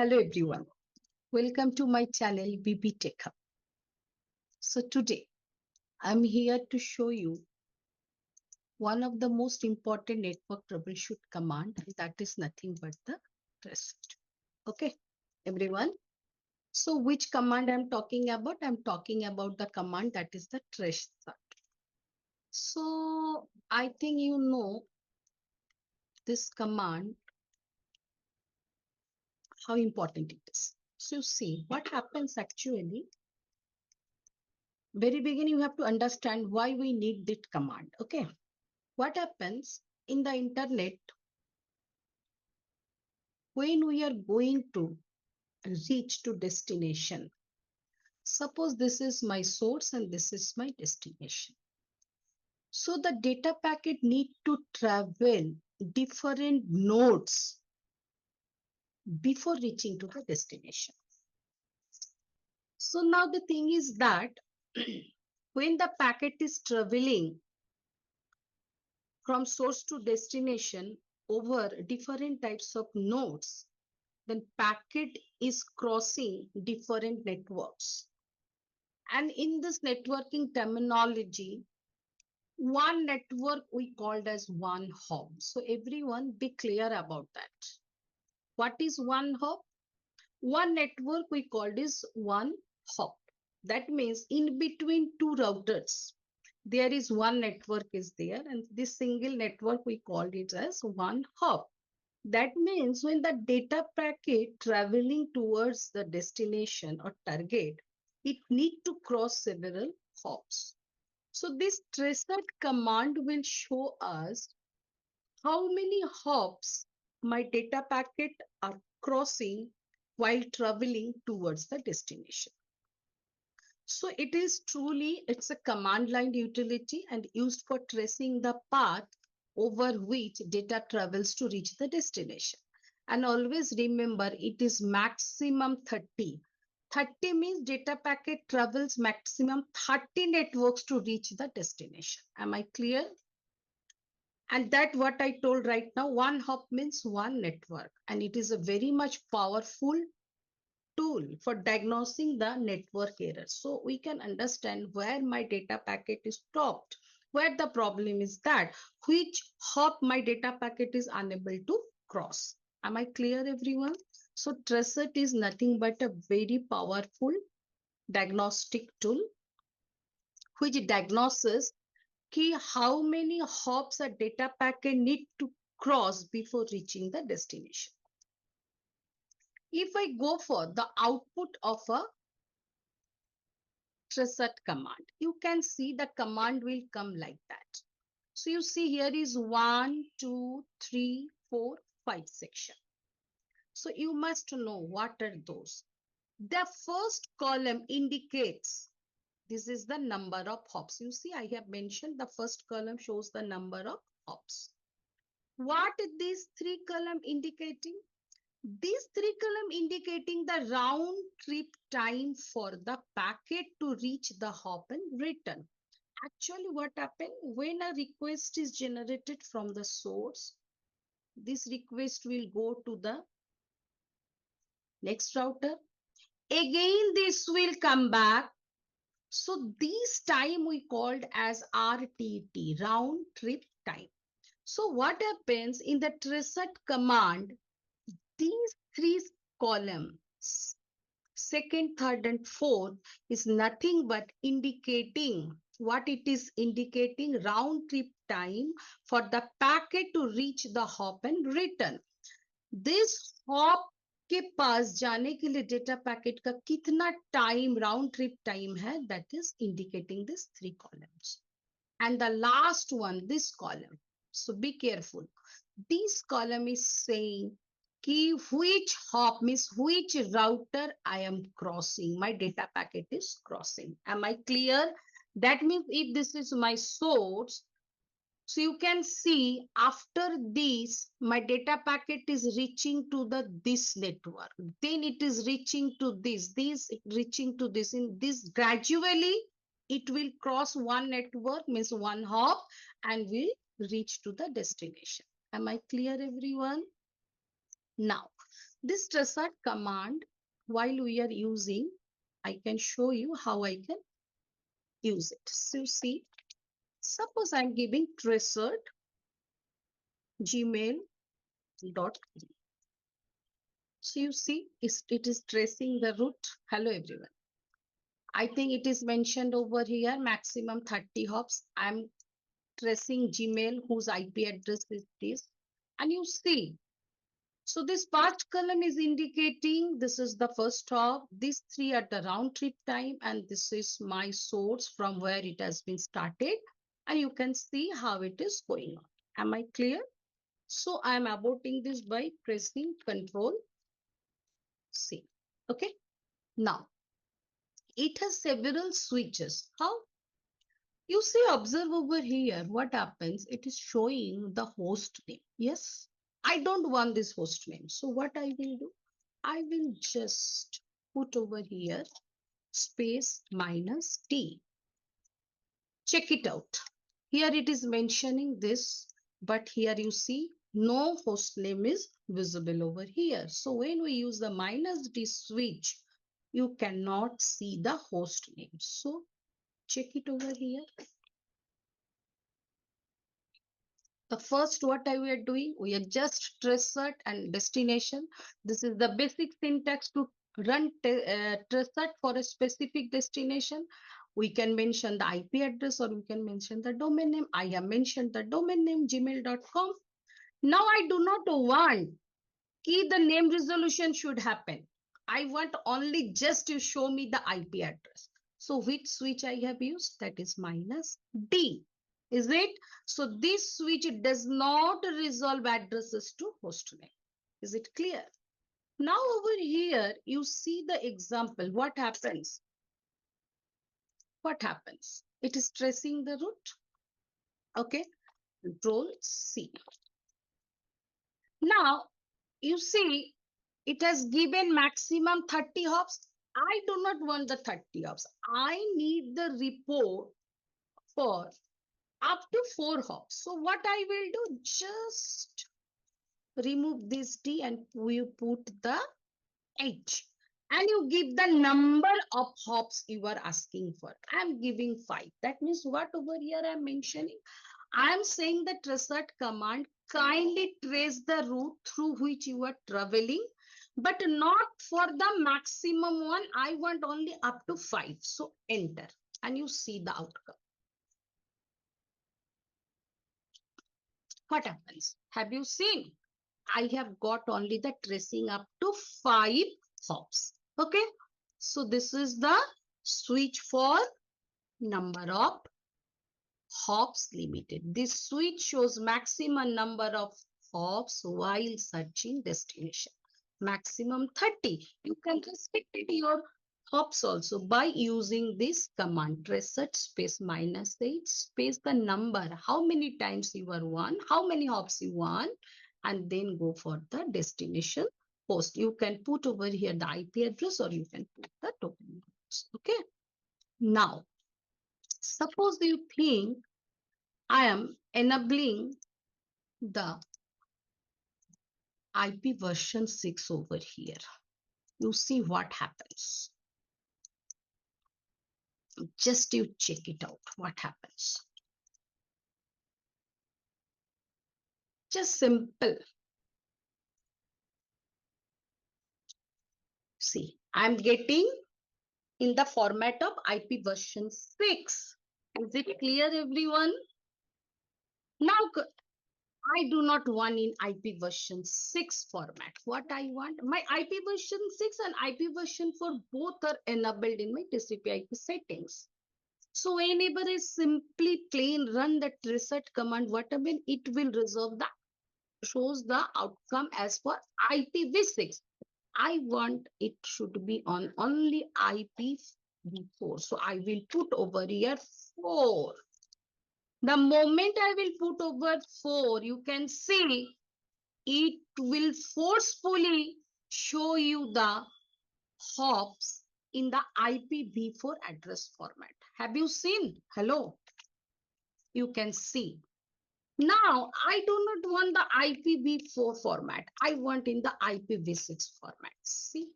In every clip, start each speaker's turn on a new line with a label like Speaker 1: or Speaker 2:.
Speaker 1: Hello everyone, welcome to my channel BBTechHub. So today I'm here to show you one of the most important network troubleshoot command, and that is nothing but the Tracert. Okay, everyone. So which command I'm talking about? I'm talking about the command that is the Tracert. So I think you know this command, how important it is. So you see what happens actually. Very beginning, you have to understand why we need this command. Okay, what happens in the internet when we are going to reach to destination? Suppose this is my source and this is my destination. So the data packet need to travel different nodes before reaching to the destination. So now the thing is that when the packet is traveling from source to destination over different types of nodes, then packet is crossing different networks. And in this networking terminology, one network we called as one hop. So everyone be clear about that. What is one hop? One network we called is one hop. That means in between two routers, there is one network is there, and this single network we called it as one hop. That means when the data packet traveling towards the destination or target, it need to cross several hops. So this Tracert command will show us how many hops my data packet are crossing while traveling towards the destination. So it is truly, it's a command line utility and used for tracing the path over which data travels to reach the destination. And always remember, it is maximum 30. 30 means data packet travels maximum 30 networks to reach the destination. Am I clear? And that what I told right now, one hop means one network, and it is a very much powerful tool for diagnosing the network error. So we can understand where my data packet is stopped, where the problem is that, which hop my data packet is unable to cross. Am I clear, everyone? So Tracert is nothing but a very powerful diagnostic tool which diagnoses how many hops a data packet need to cross before reaching the destination. If I go for the output of a Tracert command, you can see the command will come like that. So you see here is 1, 2, 3, 4, 5 section. So you must know what are those. The first column indicates this is the number of hops. You see, I have mentioned the first column shows the number of hops. What is these three column indicating? These three column indicating the round trip time for the packet to reach the hop and return. Actually, what happened when a request is generated from the source, this request will go to the next router. Again, this will come back. So this time we called as RTT, round trip time. So what happens in the Tracert command, these three columns, second, third, and fourth, is nothing but indicating what it is indicating, round trip time for the packet to reach the hop and return. This hop के पास जाने के लिए data packet का कितना time round trip time है, that is indicating these three columns. And the last one, this column. So be careful. This column is saying which hop means which router I am crossing. My data packet is crossing. Am I clear? That means if this is my source, so you can see after this, my data packet is reaching to this network. Then it is reaching to this reaching to this. In this gradually, it will cross one network, means one hop, and will reach to the destination. Am I clear, everyone? Now, This Tracert command, while we are using, I can show you how I can use it. So see, suppose I'm giving Tracert gmail.com. So you see, it is tracing the route. Hello everyone. I think it is mentioned over here, maximum 30 hops. I'm tracing Gmail whose IP address is this. And you see, so this part column is indicating this is the first hop, these three are the round trip time, and this is my source from where it has been started. And you can see how it is going on. Am I clear? So I am aborting this by pressing Control C. Okay. Now, it has several switches. How? You see, observe over here what happens. It is showing the host name. Yes, I don't want this host name. So what I will do? I will just put over here space -t. Check it out. Here it is mentioning this, but here you see no host name is visible over here. So when we use the -d switch, you cannot see the host name. So check it over here. The first, what we are doing, we are just Tracert and destination. This is the basic syntax to run Tracert for a specific destination. We can mention the IP address or we can mention the domain name. I have mentioned the domain name gmail.com. Now I do not want the name resolution should happen. I want only just to show me the IP address. So which switch I have used? That is -d. Is it? So this switch does not resolve addresses to host name. Is it clear? Now over here, you see the example. What happens? What happens? It is tracing the route. Okay. Control C. Now, you see, it has given maximum 30 hops. I do not want the 30 hops. I need the report for up to 4 hops. So what I will do, just remove this D and we put the H. And you give the number of hops you are asking for. I am giving 5. That means what over here I am mentioning? I am saying the Tracert command kindly trace the route through which you are traveling, but not for the maximum one. I want only up to 5. So enter and you see the outcome. What happens? Have you seen? I have got only the tracing up to 5 hops. Okay. So this is the switch for number of hops limited. This switch shows maximum number of hops while searching destination. Maximum 30. You can restrict your hops also by using this command Tracert space -8 space the number, how many times you are want, how many hops you want, and then go for the destination host. You can put over here the IP address or you can put the token. Okay. Now, suppose you think I am enabling the IP version 6 over here. You see what happens. Just you check it out. What happens? Just simple. See, I'm getting in the format of IP version 6. Is it clear, everyone? Now, I do not want in IP version 6 format. What I want, my IP version 6 and IP version 4 both are enabled in my TCP/IP settings. So whenever I simply plain run the Tracert command, whatever it will resolve the shows the outcome as for IPv6. I want it should be on only IPv4. So I will put over here 4. The moment I will put over 4, you can see it will forcefully show you the hops in the IPv4 address format. Have you seen? Hello. You can see. Now, I do not want the IPv4 format. I want in the IPv6 format. See,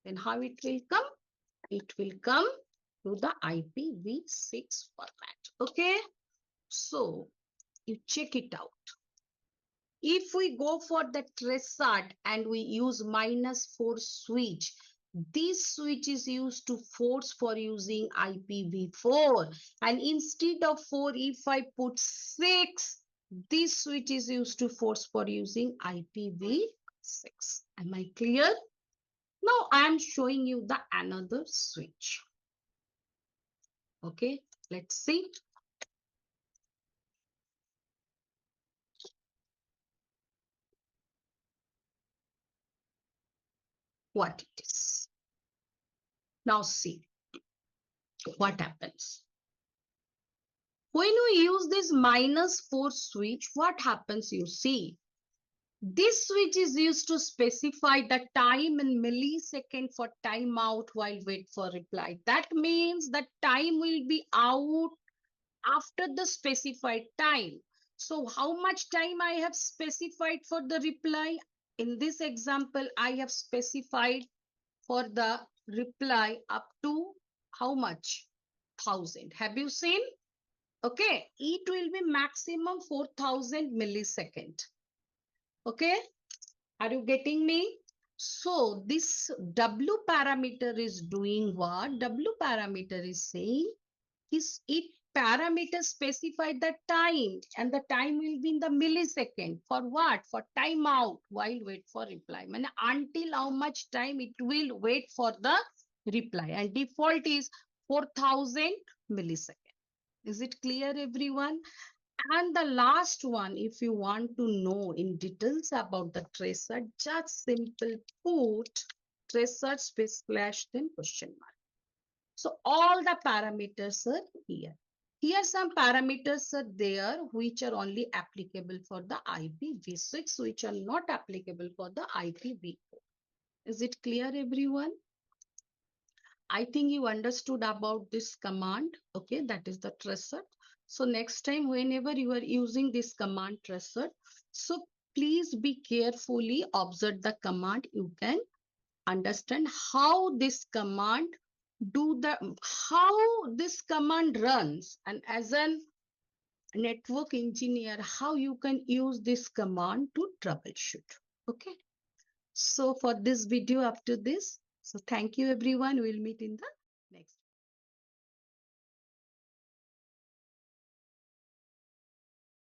Speaker 1: then how it will come? It will come to the IPv6 format. Okay, so you check it out. If we go for the Tracert and we use -4 switch, this switch is used to force for using IPv4. And instead of 4, if I put 6, this switch is used to force for using IPv6. Am I clear? Now I am showing you the another switch. Okay, let's see. What it is. Now see what happens. When we use this -4 switch, what happens you see? This switch is used to specify the time in millisecond for timeout while wait for reply. That means the time will be out after the specified time. So how much time I have specified for the reply? In this example, I have specified for the reply up to how much? 1000. Have you seen? Okay, it will be maximum 4000 millisecond. Okay, are you getting me? So this W parameter is doing what? W parameter is saying is it parameter specify the time, and the time will be in the millisecond. For what? For timeout while wait for reply. I mean, until how much time it will wait for the reply, and default is 4000 millisecond. Is it clear, everyone? And the last one, if you want to know in details about the tracer, just simple put tracer space slash then question mark. So all the parameters are here. Here some parameters are there which are only applicable for the IPv6, which are not applicable for the IPv4. Is it clear, everyone? I think you understood about this command. Okay, that is the Tracert. So next time, whenever you are using this command Tracert, so please be carefully observe the command. You can understand how this command how this command runs, and as a network engineer, how you can use this command to troubleshoot. Okay. So for this video up to this, so thank you everyone. We'll meet in the